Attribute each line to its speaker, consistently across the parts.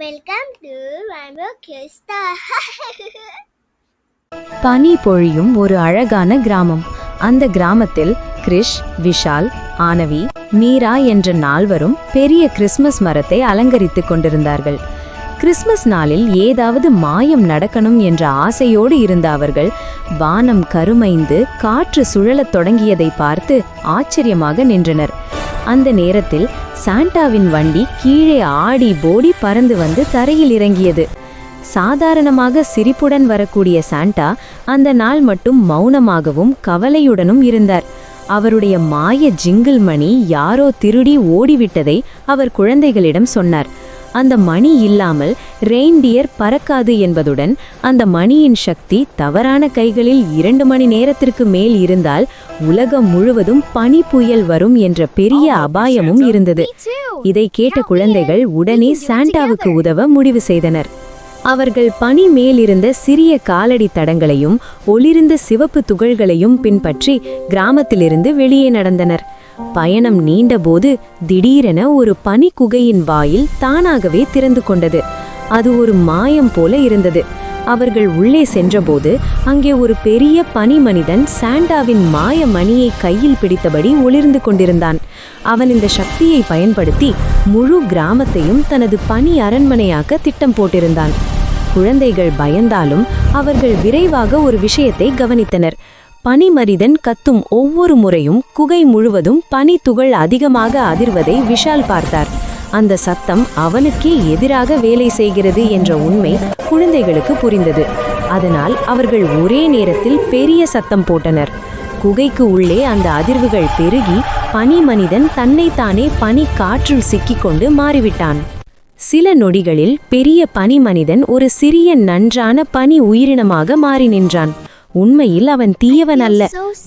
Speaker 1: Welcome to Rainbow Kids Star.
Speaker 2: பனி பொழியும் ஒரு அழகான கிராமம். அந்த கிராமத்தில் கிரிஷ், விஷால், ஆனவி, மீரா என்ற நால்வரும் பெரிய கிறிஸ்மஸ் மரத்தை அலங்கரித்துக் கொண்டிருந்தார்கள். கிறிஸ்மஸ் நாளில் ஏதாவது மாயம் நடக்கணும் என்ற ஆசையோடு இருந்த அவர்கள் வானம் கருமைந்து காற்று சுழலத் தொடங்கியதை பார்த்து ஆச்சரியமாக நின்றனர். அந்த நேரத்தில் சாண்டாவின் வண்டி கீழே ஆடி போடி பறந்து வந்து தரையில் இறங்கியது. சாதாரணமாக சிரிப்புடன் வரக்கூடிய சாண்டா அந்த நாள் மட்டும் மௌனமாகவும் கவலையுடனும் இருந்தார். அவருடைய மாய ஜிங்கிள் மணி யாரோ திருடி ஓடிவிட்டதை அவர் குழந்தைகளிடம் சொன்னார். அந்த மணி இல்லாமல் ரெயின்டியர் பறக்காது என்பதுடன் அந்த மணியின் சக்தி தவறான கைகளில் 2 மணி நேரத்திற்கு மேல் இருந்தால் உலகம் முழுவதும் பனி புயல் வரும் என்ற பெரிய அபாயமும் இருந்தது. இதை கேட்ட குழந்தைகள் உடனே சாண்டாவுக்கு உதவ முடிவு செய்தனர். அவர்கள் பனி மேலிருந்த சிறிய காலடி தடங்களையும் ஒளிர்ந்த சிவப்பு துகள்களையும் பின்பற்றி கிராமத்திலிருந்து வெளியே நடந்தனர். பயணம் நீண்டபோது திடீரென ஒரு பனி குகையின் வாயில் தானாகவே திறந்து கொண்டது. அது ஒரு மாயம் போல இருந்தது. அவர்கள் உள்ளே சென்றபோது அங்கே ஒரு பெரிய பனி மனிதன் சாண்டாவின் மாய மணியை கையில் பிடித்தபடி ஒளிர்ந்து கொண்டிருந்தான். அவன் இந்த சக்தியை பயன்படுத்தி முழு கிராமத்தையும் தனது பனி அரண்மனையாக்க திட்டம் போட்டிருந்தான். குழந்தைகள் பயந்தாலும் அவர்கள் விரைவாக ஒரு விஷயத்தை கவனித்தனர். பனிமனிதன் கத்தும் ஒவ்வொரு முறையும் குகை முழுவதும் பனி துகள் அதிகமாக அதிர்வதை விஷால் பார்த்தார். அந்த சத்தம் அவனுக்கே எதிராக வேலை செய்கிறது என்ற உண்மை குழந்தைகளுக்கு புரிந்தது. அதனால் அவர்கள் ஒரே நேரத்தில் பெரிய சத்தம் போட்டனர். குகைக்கு உள்ளே அந்த அதிர்வுகள் பெருகி பனி மனிதன் தன்னைத்தானே பனி காற்றில் சிக்கிக்கொண்டு மாறிவிட்டான். சில நொடிகளில் பெரிய பனி மனிதன் ஒரு சிறிய நன்றான பனி உயிரினமாக மாறி நின்றான். உண்மையில் அவன் தீயவன் அல்ல,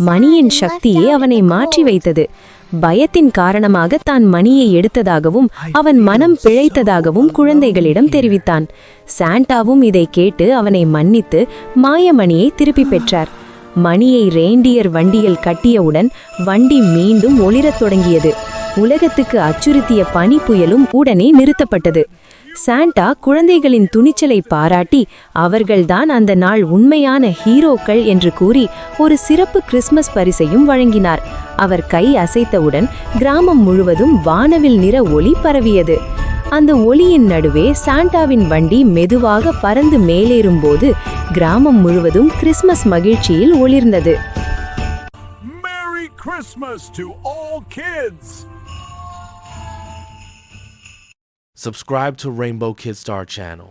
Speaker 2: மணியின் சக்தியே அவனை மாற்றி வைத்தது. பயத்தின் காரணமாக தான் மணியை எடுத்ததாகவும் அவன் மனம் பிழைத்ததாகவும் குழந்தைகளிடம் தெரிவித்தான். சாண்டாவும் இதை கேட்டு அவனை மன்னித்து மாயமணியை திருப்பி பெற்றார். மணியை ரெயின்டியர் வண்டியில் கட்டியவுடன் வண்டி மீண்டும் ஒளிரத் தொடங்கியது. உலகத்துக்கு அச்சுறுத்திய பனி புயலும் உடனே நிறுத்தப்பட்டது. சாண்டா குழந்தைகளின் துணிச்சலை பாராட்டி அவர்கள்தான் அந்த நாள் உண்மையான ஹீரோக்கள் என்று கூறி ஒரு சிறப்பு கிறிஸ்மஸ் பரிசையும் வழங்கினார். அவர் கை அசைத்தவுடன் கிராமம் முழுவதும் வானவில் நிற ஒளி பரவியது. அந்த ஒளியின் நடுவே சாண்டாவின் வண்டி மெதுவாக பறந்து மேலேறும்போது கிராமம் முழுவதும் கிறிஸ்மஸ் மகிழ்ச்சியில் ஒளிர்ந்தது.
Speaker 3: Merry Christmas to all kids! Subscribe to Rainbow Kids Star channel.